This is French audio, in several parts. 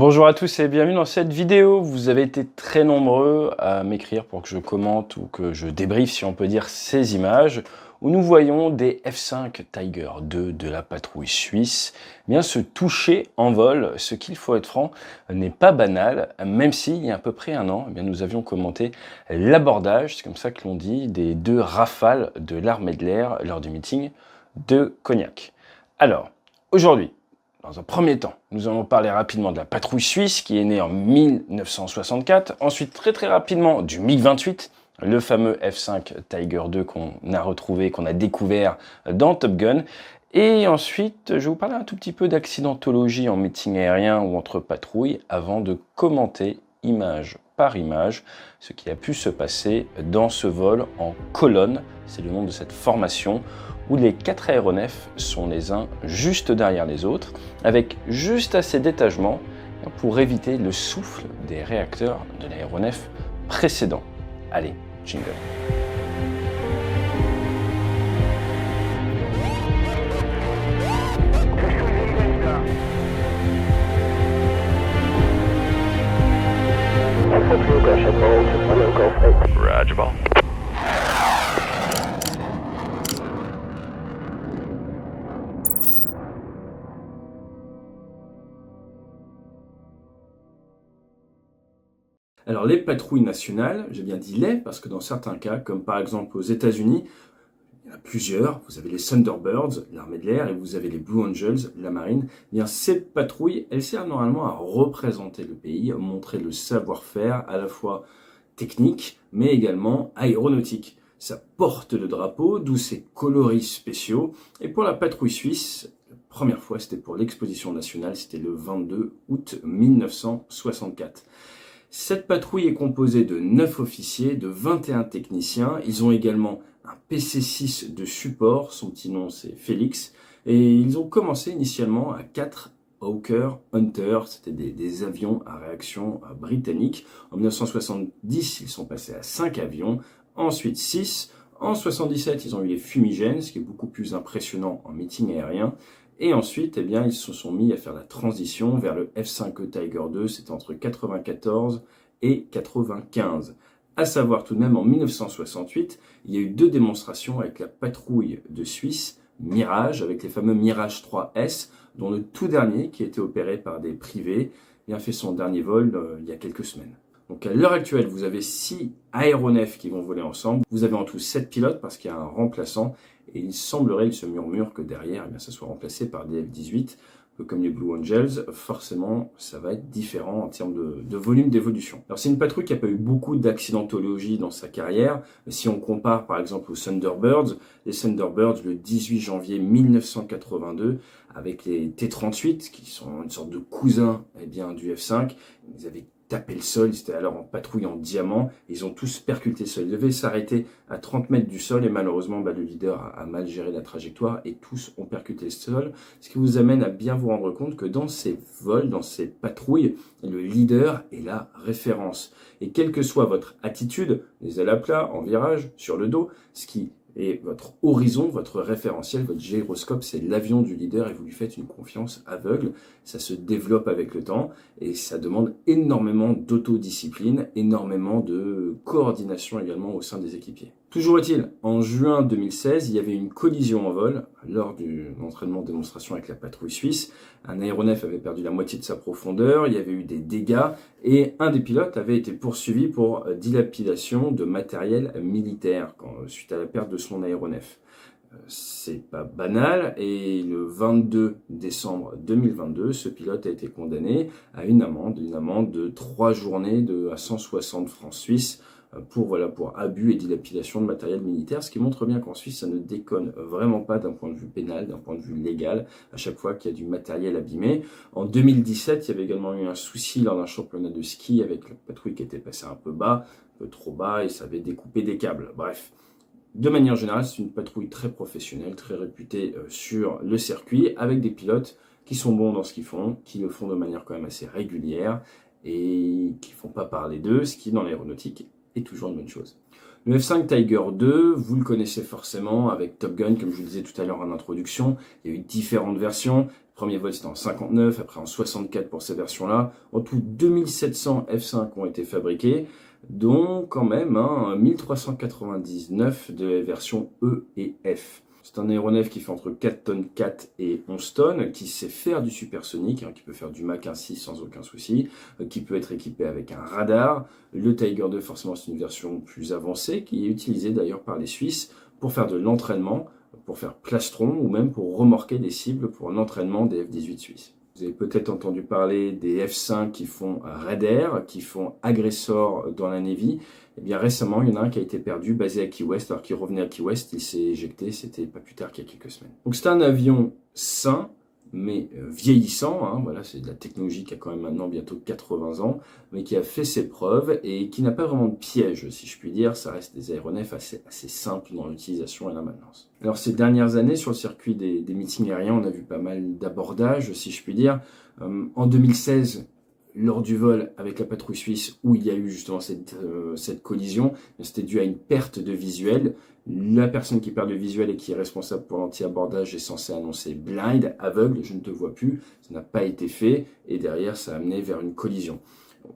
Bonjour à tous et bienvenue dans cette vidéo. Vous avez été très nombreux à m'écrire pour que je commente ou que je débriefe, si on peut dire, ces images où nous voyons des F5 Tiger II de la patrouille suisse bien se toucher en vol. Ce qu'il faut être franc n'est pas banal, même si il y a à peu près un an, nous avions commenté l'abordage, c'est comme ça que l'on dit, des deux Rafales de l'armée de l'air lors du meeting de Cognac. Alors, aujourd'hui, dans un premier temps, nous allons parler rapidement de la patrouille suisse qui est née en 1964, ensuite très rapidement du MiG-28, le fameux F5 Tiger II qu'on a retrouvé, qu'on a découvert dans Top Gun, et ensuite je vais vous parler un tout petit peu d'accidentologie en meeting aérien ou entre patrouilles avant de commenter image par image ce qui a pu se passer dans ce vol en colonne, c'est le nom de cette formation, où les 4 aéronefs sont les uns juste derrière les autres, avec juste assez d'étagement pour éviter le souffle des réacteurs de l'aéronef précédent. Allez, jingle. Roger, ball. Alors les patrouilles nationales, j'ai bien dit les, parce que dans certains cas, comme par exemple aux États-Unis, il y en a plusieurs, vous avez les Thunderbirds, l'armée de l'air, et vous avez les Blue Angels, la marine. Eh bien, ces patrouilles, elles servent normalement à représenter le pays, à montrer le savoir-faire à la fois technique, mais également aéronautique. Ça porte le drapeau, d'où ces coloris spéciaux. Et pour la patrouille suisse, la première fois, c'était pour l'exposition nationale, c'était le 22 août 1964. Cette patrouille est composée de 9 officiers, de 21 techniciens. Ils ont également un PC-6 de support, son petit nom c'est Félix. Et ils ont commencé initialement à 4 Hawker Hunter, c'était des avions à réaction britannique. En 1970, ils sont passés à 5 avions, ensuite 6. En 1977, ils ont eu les fumigènes, ce qui est beaucoup plus impressionnant en meeting aérien. Et ensuite, eh bien, ils se sont mis à faire la transition vers le F5E Tiger II, c'était entre 94 et 95. À savoir tout de même, en 1968, il y a eu 2 démonstrations avec la patrouille de Suisse, Mirage, avec les fameux Mirage 3S, dont le tout dernier, qui a été opéré par des privés, a fait son dernier vol il y a quelques semaines. Donc à l'heure actuelle, vous avez 6 aéronefs qui vont voler ensemble. Vous avez en tout 7 pilotes parce qu'il y a un remplaçant. Et il semblerait, il se murmure que derrière, eh bien, ça soit remplacé par des F-18, comme les Blue Angels. Forcément, ça va être différent en termes de volume d'évolution. Alors c'est une patrouille qui n'a pas eu beaucoup d'accidentologie dans sa carrière. Si on compare par exemple aux Thunderbirds, les Thunderbirds le 18 janvier 1982, avec les T-38, qui sont une sorte de cousin eh bien, du F5, ils avaient tapé le sol, ils étaient alors en patrouille en diamant, ils ont tous percuté le sol. Ils devaient s'arrêter à 30 mètres du sol et malheureusement le leader a mal géré la trajectoire et tous ont percuté le sol, ce qui vous amène à bien vous rendre compte que dans ces vols, dans ces patrouilles, le leader est la référence. Et quelle que soit votre attitude, les ailes à plat, en virage, sur le dos, ce qui est votre horizon, votre référentiel, votre gyroscope, c'est l'avion du leader et vous lui faites une confiance aveugle. Ça se développe avec le temps et ça demande énormément d'autodiscipline, énormément de coordination également au sein des équipiers. Toujours est-il, en juin 2016, il y avait une collision en vol lors de l'entraînement de démonstration avec la patrouille suisse. Un aéronef avait perdu la moitié de sa profondeur, il y avait eu des dégâts et un des pilotes avait été poursuivi pour dilapidation de matériel militaire suite à la perte de son aéronef. C'est pas banal et le 22 décembre 2022, ce pilote a été condamné à une amende de 3 journées à 160 francs suisses pour abus et dilapidation de matériel militaire, ce qui montre bien qu'en Suisse, ça ne déconne vraiment pas d'un point de vue pénal, d'un point de vue légal, à chaque fois qu'il y a du matériel abîmé. En 2017, il y avait également eu un souci lors d'un championnat de ski avec la patrouille qui était passée un peu trop bas, et ça avait découpé des câbles. Bref. De manière générale, c'est une patrouille très professionnelle, très réputée sur le circuit, avec des pilotes qui sont bons dans ce qu'ils font, qui le font de manière quand même assez régulière et qui ne font pas parler d'eux, ce qui dans l'aéronautique est toujours une bonne chose. Le F5 Tiger 2, vous le connaissez forcément avec Top Gun, comme je vous le disais tout à l'heure en introduction. Il y a eu différentes versions. Le premier vol c'était en 59, après en 64 pour ces versions-là. En tout, 2700 F5 ont été fabriqués, dont quand même 1399 de version E et F. C'est un aéronef qui fait entre 4 tonnes 4 et 11 tonnes, qui sait faire du supersonique, qui peut faire du Mach 1.6 sans aucun souci, qui peut être équipé avec un radar. Le Tiger 2, forcément, c'est une version plus avancée, qui est utilisée d'ailleurs par les Suisses pour faire de l'entraînement, pour faire plastron ou même pour remorquer des cibles pour l'entraînement des F-18 suisses. Vous avez peut-être entendu parler des F5 qui font Raider, qui font Agressor dans la Navy. Eh bien récemment, il y en a un qui a été perdu, basé à Key West. Alors qu'il revenait à Key West, il s'est éjecté, c'était pas plus tard qu'il y a quelques semaines. Donc c'est un avion sain, mais vieillissant. Voilà, c'est de la technologie qui a quand même maintenant bientôt 80 ans, mais qui a fait ses preuves et qui n'a pas vraiment de piège, si je puis dire. Ça reste des aéronefs assez simples dans l'utilisation et la maintenance. Alors ces dernières années, sur le circuit des meetings aériens, on a vu pas mal d'abordages, si je puis dire. En 2016, lors du vol avec la patrouille suisse, où il y a eu justement cette collision, c'était dû à une perte de visuel. La personne qui perd le visuel et qui est responsable pour l'anti-abordage est censée annoncer blind, aveugle, je ne te vois plus. Ça n'a pas été fait et derrière ça a amené vers une collision.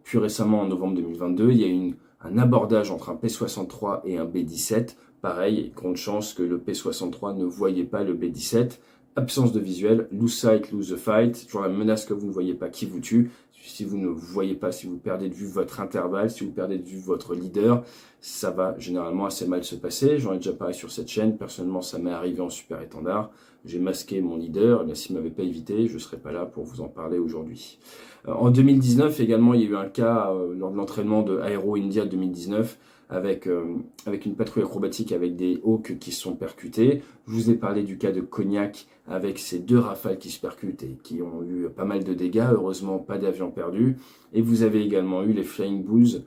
Plus récemment, en novembre 2022, il y a eu un abordage entre un P-63 et un B-17. Pareil, grande chance que le P-63 ne voyait pas le B-17. Absence de visuel, lose sight, lose the fight. Toujours la menace que vous ne voyez pas qui vous tue. Si vous ne voyez pas, si vous perdez de vue votre intervalle, si vous perdez de vue votre leader, ça va généralement assez mal se passer. J'en ai déjà parlé sur cette chaîne. Personnellement, ça m'est arrivé en super étendard. J'ai masqué mon leader. Et s'il ne m'avait pas évité, je ne serais pas là pour vous en parler aujourd'hui. En 2019 également, il y a eu un cas lors de l'entraînement de Aero India 2019 avec une patrouille acrobatique avec des Hawks qui se sont percutés. Je vous ai parlé du cas de Cognac avec ces 2 Rafales qui se percutent et qui ont eu pas mal de dégâts. Heureusement, pas d'avions perdus. Et vous avez également eu les Flying Bulls,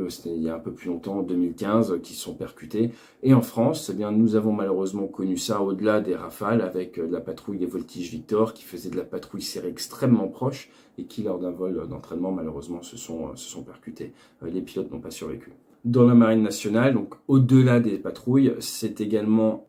c'était il y a un peu plus longtemps, en 2015, qui se sont percutés. Et en France, eh bien, nous avons malheureusement connu ça au-delà des Rafales avec la patrouille des Voltige Victor qui faisait de la patrouille serrée extrêmement proche et qui, lors d'un vol d'entraînement, malheureusement, se sont percutés. Les pilotes n'ont pas survécu. Dans la marine nationale, donc au-delà des patrouilles, c'est également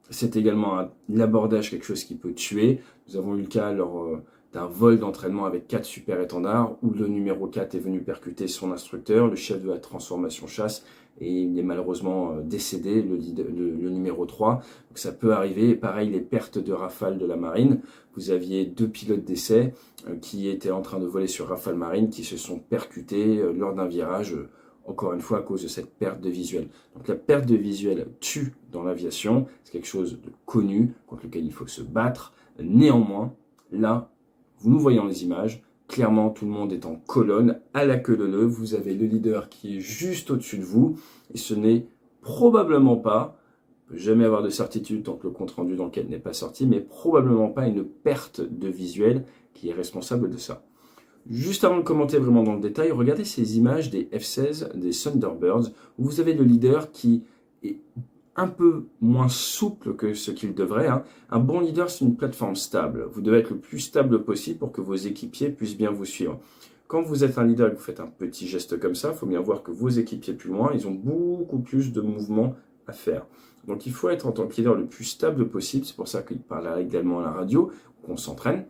l'abordage, quelque chose qui peut tuer. Nous avons eu le cas lors d'un vol d'entraînement avec 4 super étendards où le numéro 4 est venu percuter son instructeur, le chef de la transformation chasse, et il est malheureusement décédé, le numéro 3. Donc ça peut arriver. Et pareil, les pertes de Rafale de la marine. Vous aviez 2 pilotes d'essai qui étaient en train de voler sur Rafale marine qui se sont percutés lors d'un virage. Encore une fois, à cause de cette perte de visuel. Donc la perte de visuel tue dans l'aviation, c'est quelque chose de connu, contre lequel il faut se battre. Néanmoins, là, vous nous voyez dans les images, clairement tout le monde est en colonne, à la queue leu-leu, vous avez le leader qui est juste au-dessus de vous, et ce n'est probablement pas, on ne peut jamais avoir de certitude tant que le compte-rendu d'enquête n'est pas sorti, mais probablement pas une perte de visuel qui est responsable de ça. Juste avant de commenter vraiment dans le détail, regardez ces images des F-16, des Thunderbirds, où vous avez le leader qui est un peu moins souple que ce qu'il devrait. Un bon leader, c'est une plateforme stable. Vous devez être le plus stable possible pour que vos équipiers puissent bien vous suivre. Quand vous êtes un leader et que vous faites un petit geste comme ça, il faut bien voir que vos équipiers plus loin, ils ont beaucoup plus de mouvements à faire. Donc il faut être en tant que leader le plus stable possible. C'est pour ça qu'il parle également à la radio, qu'on s'entraîne.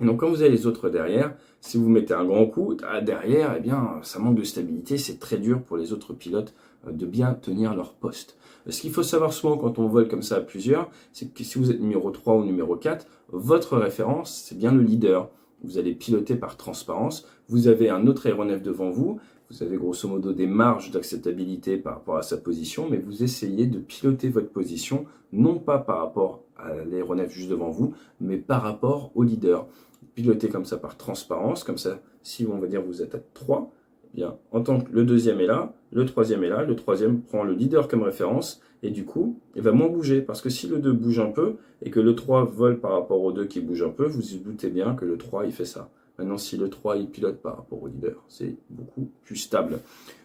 Et donc quand vous avez les autres derrière, si vous mettez un grand coup, derrière, eh bien, ça manque de stabilité, c'est très dur pour les autres pilotes de bien tenir leur poste. Ce qu'il faut savoir souvent quand on vole comme ça à plusieurs, c'est que si vous êtes numéro 3 ou numéro 4, votre référence, c'est bien le leader. Vous allez piloter par transparence, vous avez un autre aéronef devant vous, vous avez grosso modo des marges d'acceptabilité par rapport à sa position, mais vous essayez de piloter votre position, non pas par rapport à l'aéronef juste devant vous, mais par rapport au leader. Piloter comme ça par transparence, comme ça, si on va dire vous êtes à 3, eh bien, en tant que le deuxième est là, le troisième est là, le troisième prend le leader comme référence, et du coup, il va moins bouger, parce que si le 2 bouge un peu, et que le 3 vole par rapport au 2 qui bouge un peu, vous vous doutez bien que le 3, il fait ça. Maintenant, si le 3, il pilote par rapport au leader, c'est beaucoup plus stable.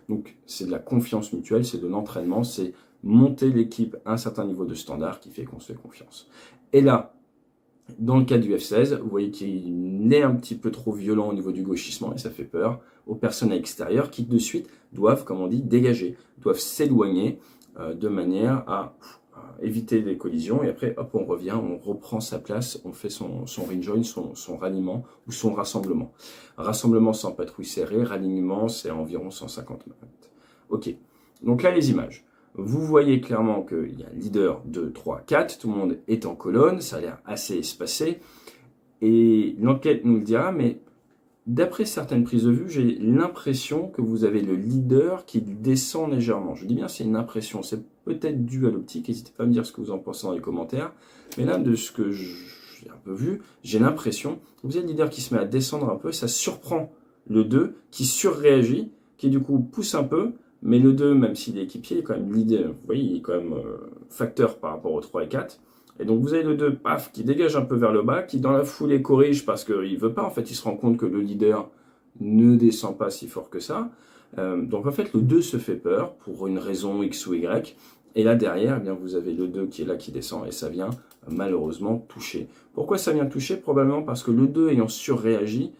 Donc, c'est de la confiance mutuelle, c'est de l'entraînement, c'est monter l'équipe à un certain niveau de standard qui fait qu'on se fait confiance. Et là, dans le cas du F-16, vous voyez qu'il est un petit peu trop violent au niveau du gauchissement et ça fait peur aux personnes à l'extérieur qui de suite doivent, comme on dit, dégager, doivent s'éloigner de manière à éviter les collisions, et après, hop, on revient, on reprend sa place, on fait son rejoin, son ralliement ou son rassemblement. Rassemblement sans patrouille serrée, ralliement, c'est environ 150 mètres. Ok, donc là, les images. Vous voyez clairement qu'il y a leader 2, 3, 4, tout le monde est en colonne, ça a l'air assez espacé, et l'enquête nous le dira, mais d'après certaines prises de vue, j'ai l'impression que vous avez le leader qui descend légèrement. Je dis bien c'est une impression, c'est peut-être dû à l'optique, n'hésitez pas à me dire ce que vous en pensez dans les commentaires, mais là, de ce que j'ai un peu vu, j'ai l'impression que vous avez le leader qui se met à descendre un peu, ça surprend le 2, qui surréagit, qui du coup pousse un peu, mais le 2, même s'il est équipier, il est quand même leader, vous voyez, il est quand même facteur par rapport aux 3 et 4. Et donc vous avez le 2, paf, qui dégage un peu vers le bas, qui dans la foulée corrige parce qu'il veut pas, en fait, il se rend compte que le leader ne descend pas si fort que ça. Donc en fait, le 2 se fait peur pour une raison X ou Y. Et là derrière, eh bien, vous avez le 2 qui est là, qui descend, et ça vient malheureusement toucher. Pourquoi ça vient toucher? Probablement parce que le 2 ayant surréagi,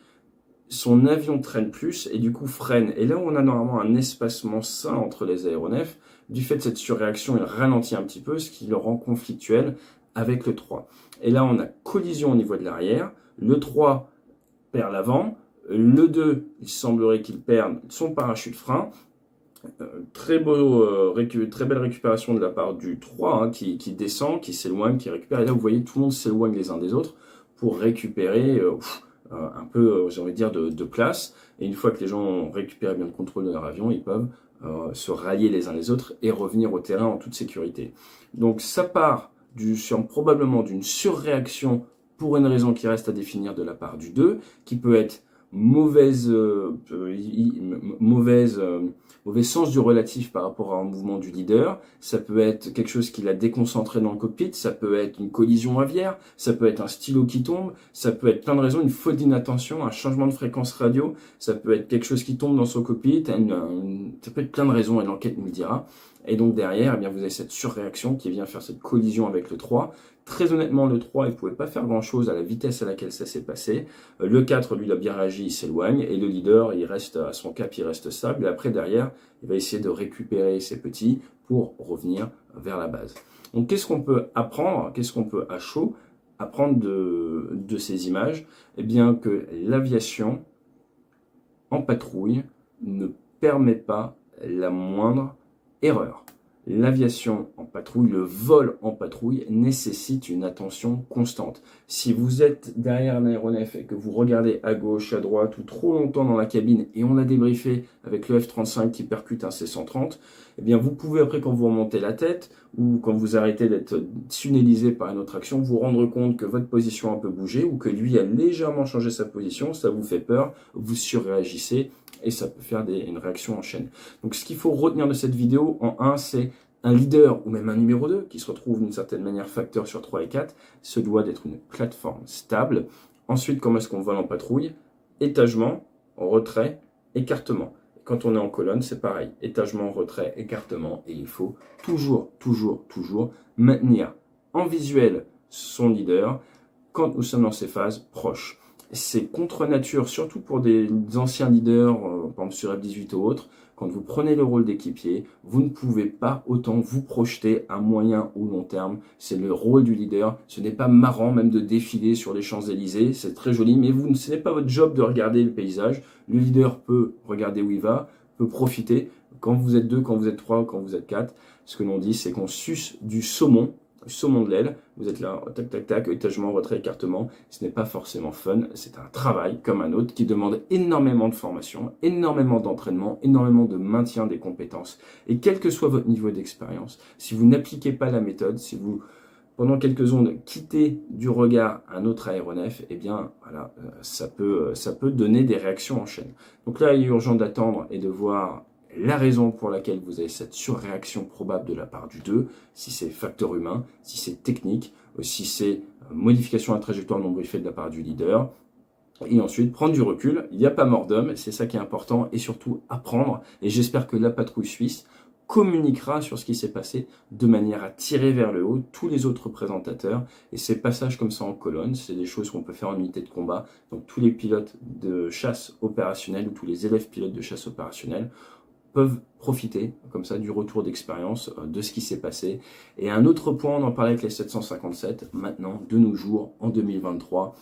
son avion traîne plus et du coup freine. Et là où on a normalement un espacement sain entre les aéronefs, du fait de cette surréaction, il ralentit un petit peu, ce qui le rend conflictuel avec le 3. Et là, on a collision au niveau de l'arrière. Le 3 perd l'avant. Le 2, il semblerait qu'il perde son parachute frein. Très belle récupération de la part du 3 hein, qui descend, qui s'éloigne, qui récupère. Et là, vous voyez, tout le monde s'éloigne les uns des autres pour récupérer un peu, j'ai envie de dire, de place. Et une fois que les gens ont récupéré bien le contrôle de leur avion, ils peuvent se rallier les uns les autres et revenir au terrain en toute sécurité. Donc ça part probablement d'une surréaction pour une raison qui reste à définir de la part du 2, qui peut être mauvais sens du relatif par rapport à un mouvement du leader, ça peut être quelque chose qui l'a déconcentré dans le cockpit, ça peut être une collision aviaire, ça peut être un stylo qui tombe, ça peut être plein de raisons, une faute d'inattention, un changement de fréquence radio, ça peut être quelque chose qui tombe dans son cockpit, ça peut être plein de raisons et l'enquête nous le dira. Et donc derrière, eh bien, vous avez cette surréaction qui vient faire cette collision avec le 3. Très honnêtement, le 3, il ne pouvait pas faire grand-chose à la vitesse à laquelle ça s'est passé. Le 4, lui, il a bien réagi, il s'éloigne. Et le leader, il reste à son cap, il reste stable. Et après, derrière, il va essayer de récupérer ses petits pour revenir vers la base. Donc, qu'est-ce qu'on peut apprendre? Qu'est-ce qu'on peut, à chaud, apprendre de ces images? Eh bien, que l'aviation en patrouille ne permet pas la moindre erreur. L'aviation en patrouille, le vol en patrouille nécessite une attention constante. Si vous êtes derrière un aéronef et que vous regardez à gauche, à droite ou trop longtemps dans la cabine et on a débriefé avec le F-35 qui percute un C-130, eh bien vous pouvez après quand vous remontez la tête ou quand vous arrêtez d'être tunnelisé par une autre action, vous rendre compte que votre position a un peu bougé ou que lui a légèrement changé sa position, ça vous fait peur, vous surréagissez et ça peut faire une réaction en chaîne. Donc ce qu'il faut retenir de cette vidéo, en 1, c'est un leader ou même un numéro 2 qui se retrouve d'une certaine manière facteur sur 3 et 4, se doit d'être une plateforme stable. Ensuite, comment est-ce qu'on vole en patrouille? Étagement, retrait, écartement. Quand on est en colonne, c'est pareil. Étagement, retrait, écartement. Et il faut toujours maintenir en visuel son leader quand nous sommes dans ces phases proches. C'est contre nature, surtout pour des anciens leaders, par exemple sur F-18 ou autres, quand vous prenez le rôle d'équipier, vous ne pouvez pas autant vous projeter à moyen ou long terme. C'est le rôle du leader. Ce n'est pas marrant même de défiler sur les Champs-Élysées, c'est très joli, mais ce n'est pas votre job de regarder le paysage. Le leader peut regarder où il va, peut profiter. Quand vous êtes 2, quand vous êtes 3, quand vous êtes 4, ce que l'on dit, c'est qu'on suce du saumon de l'aile, vous êtes là, tac, tac, tac, étagement, retrait, écartement, ce n'est pas forcément fun, c'est un travail comme un autre qui demande énormément de formation, énormément d'entraînement, énormément de maintien des compétences. Et quel que soit votre niveau d'expérience, si vous n'appliquez pas la méthode, si vous, pendant quelques secondes, quittez du regard un autre aéronef, eh bien, voilà, ça peut donner des réactions en chaîne. Donc là, il est urgent d'attendre et de voir la raison pour laquelle vous avez cette surréaction probable de la part du 2, si c'est facteur humain, si c'est technique, si c'est modification à la trajectoire non briefée de la part du leader, et ensuite prendre du recul, il n'y a pas mort d'homme, c'est ça qui est important, et surtout apprendre, et j'espère que la patrouille suisse communiquera sur ce qui s'est passé de manière à tirer vers le haut tous les autres présentateurs, et ces passages comme ça en colonne, c'est des choses qu'on peut faire en unité de combat, donc tous les pilotes de chasse opérationnelle ou tous les élèves pilotes de chasse opérationnelle peuvent profiter comme ça du retour d'expérience de ce qui s'est passé. Et un autre point, on en parlait avec les 757, maintenant, de nos jours, en 2023,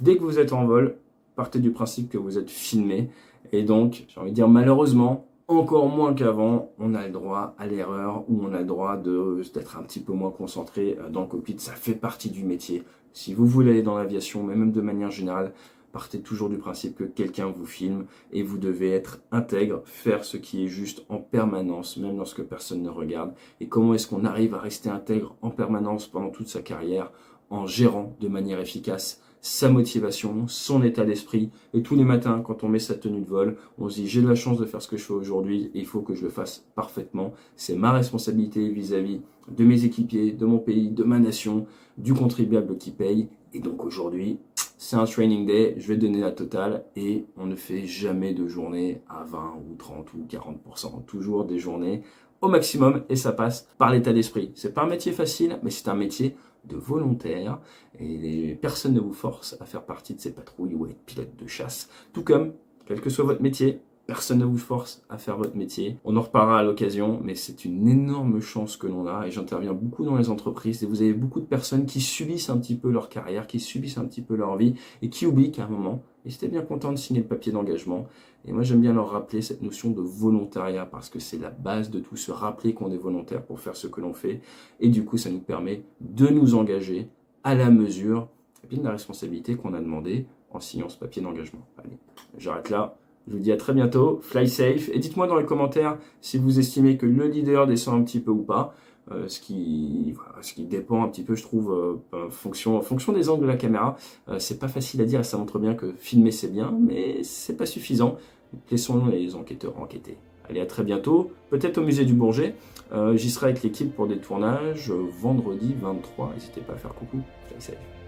dès que vous êtes en vol, partez du principe que vous êtes filmé. Et donc, j'ai envie de dire malheureusement, encore moins qu'avant, on a le droit à l'erreur ou on a le droit d'être un petit peu moins concentré dans le cockpit. Ça fait partie du métier. Si vous voulez aller dans l'aviation, mais même de manière générale, partez toujours du principe que quelqu'un vous filme et vous devez être intègre, faire ce qui est juste en permanence, même lorsque personne ne regarde. Et comment est-ce qu'on arrive à rester intègre en permanence pendant toute sa carrière en gérant de manière efficace sa motivation, son état d'esprit. Et tous les matins, quand on met sa tenue de vol, on se dit j'ai de la chance de faire ce que je fais aujourd'hui et il faut que je le fasse parfaitement. C'est ma responsabilité vis-à-vis de mes équipiers, de mon pays, de ma nation, du contribuable qui paye. Et donc aujourd'hui, c'est un training day, je vais donner la totale et on ne fait jamais de journée à 20 ou 30 ou 40%. Toujours des journées au maximum et ça passe par l'état d'esprit. C'est pas un métier facile, mais c'est un métier de volontaire et personne ne vous force à faire partie de ces patrouilles ou à être pilote de chasse. Tout comme, quel que soit votre métier, personne ne vous force à faire votre métier. On en reparlera à l'occasion, mais c'est une énorme chance que l'on a et j'interviens beaucoup dans les entreprises et vous avez beaucoup de personnes qui subissent un petit peu leur carrière, qui subissent un petit peu leur vie et qui oublient qu'à un moment, ils étaient bien contents de signer le papier d'engagement. Et moi, j'aime bien leur rappeler cette notion de volontariat parce que c'est la base de tout, se rappeler qu'on est volontaire pour faire ce que l'on fait. Et du coup, ça nous permet de nous engager à la mesure et bien de la responsabilité qu'on a demandé en signant ce papier d'engagement. Allez, j'arrête là. Je vous dis à très bientôt. Fly safe. Et dites-moi dans les commentaires si vous estimez que le leader descend un petit peu ou pas. Ce qui dépend un petit peu, je trouve, en fonction des angles de la caméra. C'est pas facile à dire et ça montre bien que filmer c'est bien, mais c'est pas suffisant. Laissons les enquêteurs enquêter. Allez, à très bientôt. Peut-être au musée du Bourget. J'y serai avec l'équipe pour des tournages vendredi 23. N'hésitez pas à faire coucou. Fly safe.